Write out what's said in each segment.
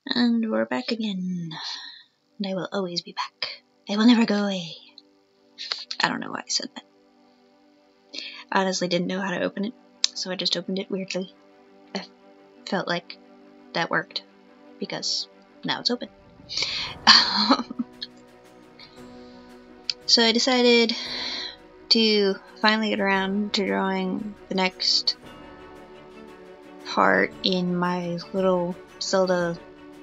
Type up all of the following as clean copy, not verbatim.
And we're back again. And I will always be back. I will never go away. I don't know why I said that. I honestly didn't know how to open it, so I just opened it weirdly. I felt like that worked, because now it's open. So I decided to finally get around to drawing the next part in my little Zelda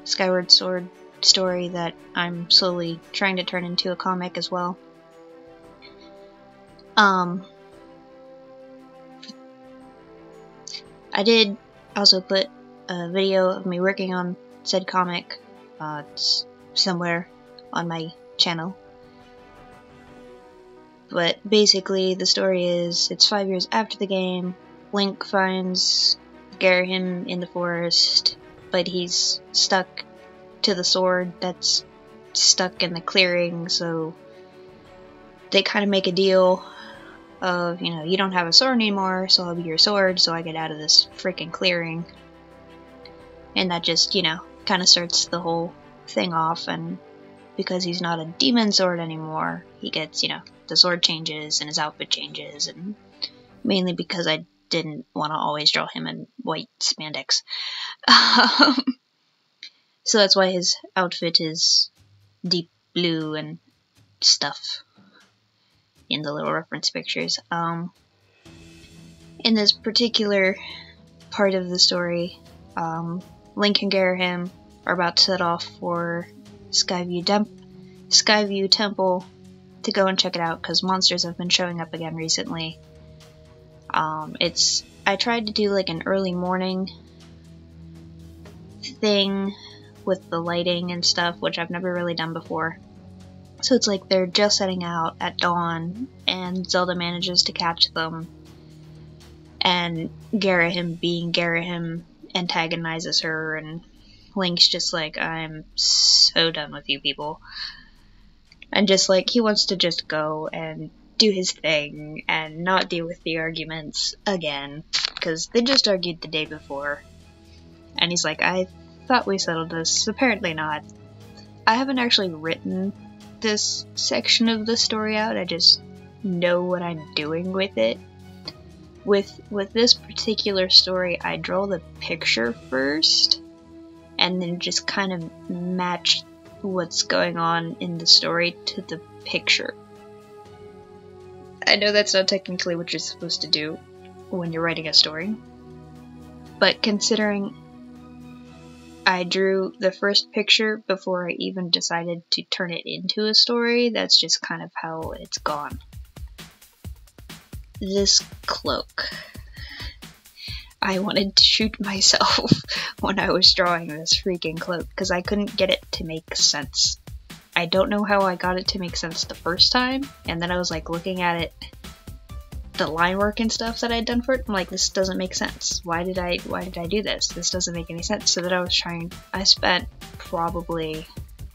Skyward Sword story that I'm slowly trying to turn into a comic as well. I did also put a video of me working on said comic. It's somewhere on my channel. But basically the story is, it's 5 years after the game. Link finds Ghirahim in the forest, but he's stuck to the sword that's stuck in the clearing, so they kind of make a deal of, you know, you don't have a sword anymore, so I'll be your sword, so I get out of this freaking clearing. And that just, you know, kind of starts the whole thing off, and because he's not a demon sword anymore, he gets, you know, the sword changes and his outfit changes, and mainly because I didn't want to always draw him in white spandex. So that's why his outfit is deep blue and stuff in the little reference pictures. In this particular part of the story, Link and Ghirahim are about to set off for Skyview Temple to go and check it out, because monsters have been showing up again recently. I tried to do like an early morning thing with the lighting and stuff, which I've never really done before. So it's like they're just setting out at dawn, and Zelda manages to catch them, and Ghirahim, being Ghirahim, antagonizes her, and Link's just like, I'm so done with you people. And just like, he wants to just go and do his thing and not deal with the arguments again, because they just argued the day before. And he's like, I thought we settled this. Apparently not. I haven't actually written this section of the story out, I just know what I'm doing with it. With this particular story, I draw the picture first, and then just kind of match what's going on in the story to the picture. I know that's not technically what you're supposed to do when you're writing a story, but considering I drew the first picture before I even decided to turn it into a story, that's just kind of how it's gone. This cloak. I wanted to shoot myself when I was drawing this freaking cloak, because I couldn't get it to make sense. I don't know how I got it to make sense the first time, and then I was like looking at it, the line work and stuff that I'd done for it, I'm like, this doesn't make sense. Why did I do this? This doesn't make any sense. So that I spent probably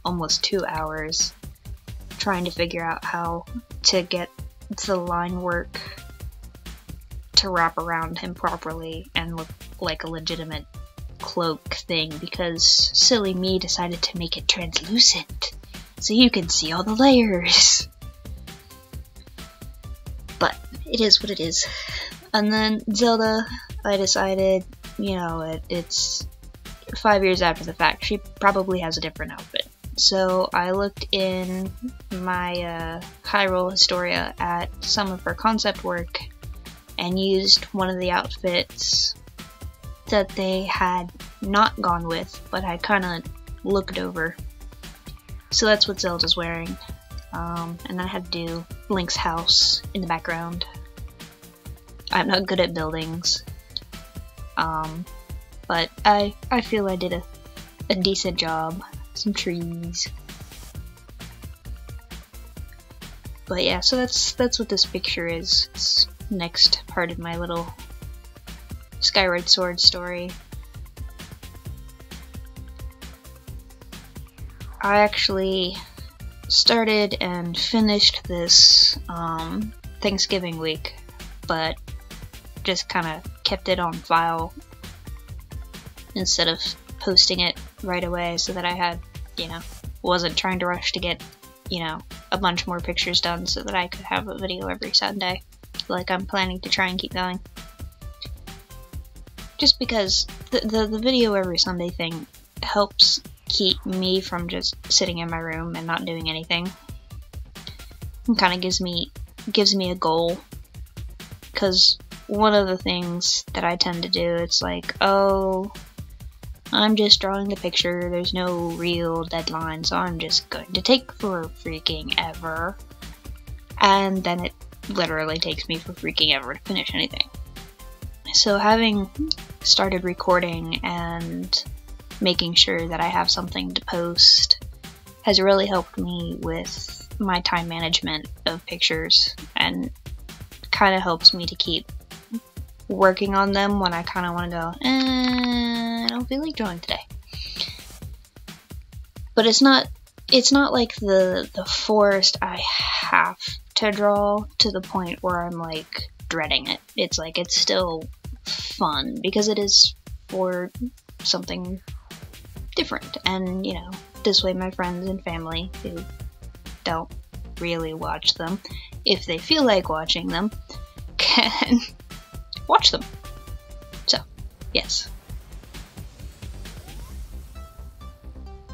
almost 2 hours trying to figure out how to get the line work to wrap around him properly and look like a legitimate cloak thing, because silly me decided to make it translucent so you can see all the layers. But it is what it is. And then Zelda, I decided, you know, it's 5 years after the fact, she probably has a different outfit. So I looked in my Hyrule Historia at some of her concept work and used one of the outfits that they had not gone with, but I kind of looked over. So that's what Zelda's wearing. And I had to do Link's house in the background. I'm not good at buildings, but I feel I did a decent job. Some trees. But yeah, so that's what this picture is. It's next part of my little Skyward Sword story. I actually started and finished this Thanksgiving week, but just kind of kept it on file instead of posting it right away so that I had, you know, wasn't trying to rush to get, you know, a bunch more pictures done so that I could have a video every Sunday, like I'm planning to try and keep going. Just because the video every Sunday thing helps keep me from just sitting in my room and not doing anything. It kind of gives me a goal, because one of the things that I tend to do, it's like, oh, I'm just drawing the picture, there's no real deadline, so I'm just going to take for freaking ever. And then it literally takes me for freaking ever to finish anything. So having started recording and making sure that I have something to post has really helped me with my time management of pictures, and kind of helps me to keep working on them when I kind of want to go, I don't feel like drawing today. But it's not like the forced I have to draw to the point where I'm like dreading it. It's like it's still fun because it is for something different, and you know, this way my friends and family who don't really watch them, if they feel like watching them, can watch them. So, yes.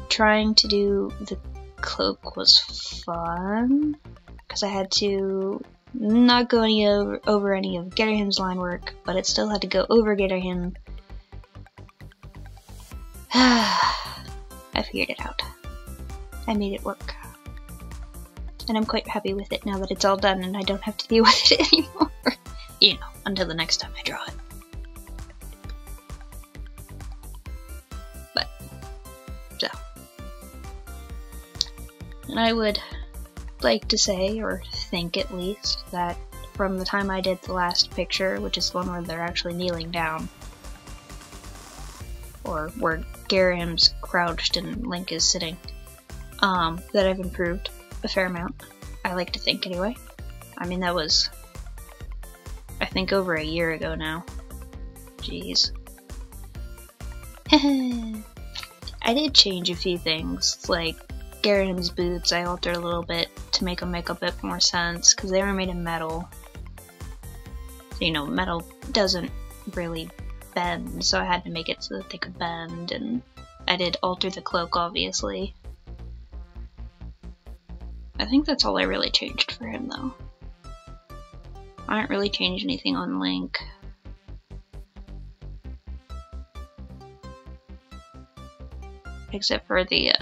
Trying to do the cloak was fun, because I had to not go over any of Ghirahim's line work, but it still had to go over Ghirahim. I figured it out. I made it work. And I'm quite happy with it now that it's all done and I don't have to deal with it anymore. You know, until the next time I draw it. But, so. And I would like to say, or think at least, that from the time I did the last picture, which is the one where they're actually kneeling down, or where Ghirahim's crouched and Link is sitting, that I've improved a fair amount. I like to think anyway. I mean, that was, I think, over a year ago now. Jeez. I did change a few things, like Ghirahim's boots I altered a little bit to make them make a bit more sense, because they were made of metal. So, you know, metal doesn't really bend, so I had to make it so that they could bend, and I did alter the cloak, obviously. I think that's all I really changed for him, though. I didn't really change anything on Link. Except for the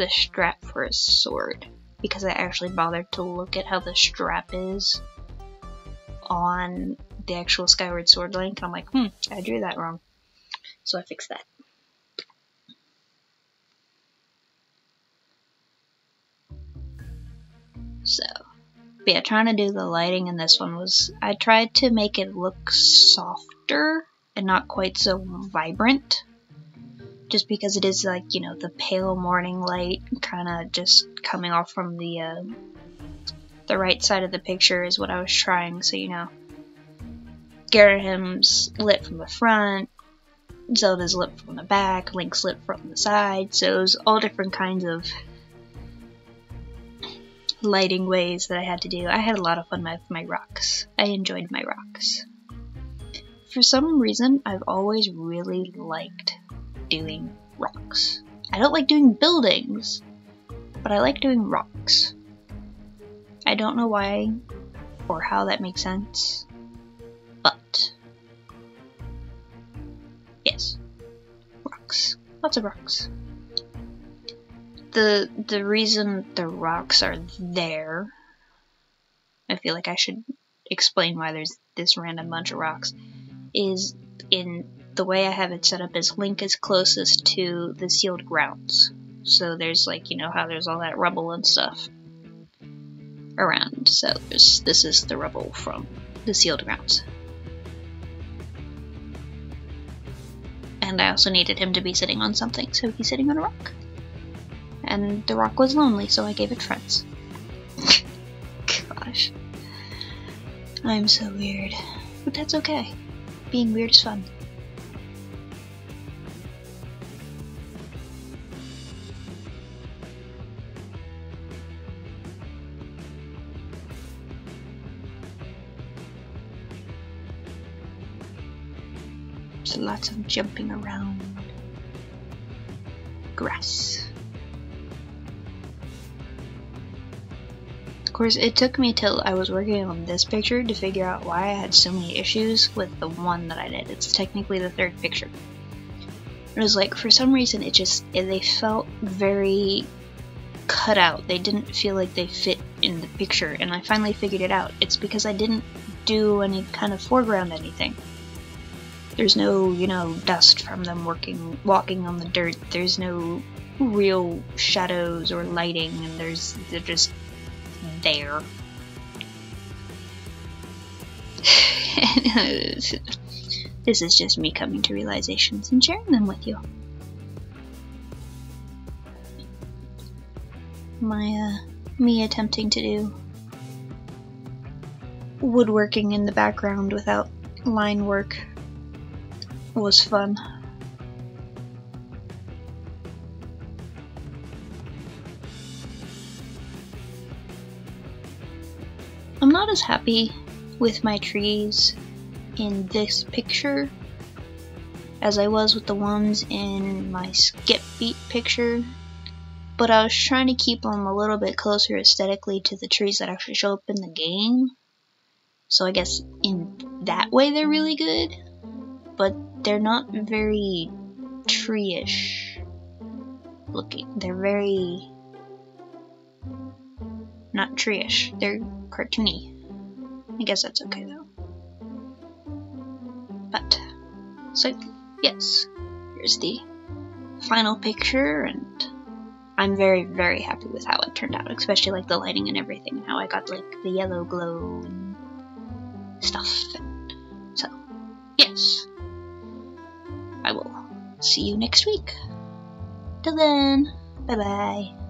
strap for his sword, because I actually bothered to look at how the strap is on the actual Skyward Sword Link, and I'm like, I drew that wrong. So I fixed that. So, but yeah, trying to do the lighting in this one was, I tried to make it look softer and not quite so vibrant. Just because it is like, you know, the pale morning light kind of just coming off from the right side of the picture is what I was trying. So, you know, Ghirahim's lit from the front, Zelda's lit from the back, Link's lit from the side, so it was all different kinds of lighting ways that I had to do. I had a lot of fun with my rocks. I enjoyed my rocks. For some reason, I've always really liked doing rocks. I don't like doing buildings, but I like doing rocks. I don't know why or how that makes sense, but yes, rocks. Lots of rocks. The reason the rocks are there, I feel like I should explain why there's this random bunch of rocks, is in the way I have it set up is Link is closest to the sealed grounds. So there's like, you know how there's all that rubble and stuff around. So this is the rubble from the sealed grounds. And I also needed him to be sitting on something, so he's sitting on a rock. And the rock was lonely, so I gave it friends. Gosh. I'm so weird. But that's okay. Being weird is fun. with lots of jumping around. Grass. Of course, it took me till I was working on this picture to figure out why I had so many issues with the one that I did. It's technically the third picture. It was like, for some reason, they felt very cut out. They didn't feel like they fit in the picture, and I finally figured it out. It's because I didn't do any kind of foreground anything. There's no, you know, dust from them walking on the dirt. There's no real shadows or lighting, and they're just there. This is just me coming to realizations and sharing them with you. Me attempting to do woodworking in the background without line work was fun. I'm not as happy with my trees in this picture as I was with the ones in my skip beat picture, but I was trying to keep them a little bit closer aesthetically to the trees that actually show up in the game. So I guess in that way they're really good, but they're not very tree-ish looking. They're very not tree-ish. They're cartoony. I guess that's okay though. But, so yes, here's the final picture, and I'm very, very happy with how it turned out, especially like the lighting and everything, and how I got like the yellow glow and stuff. And so, yes, I will see you next week. Till then, bye bye.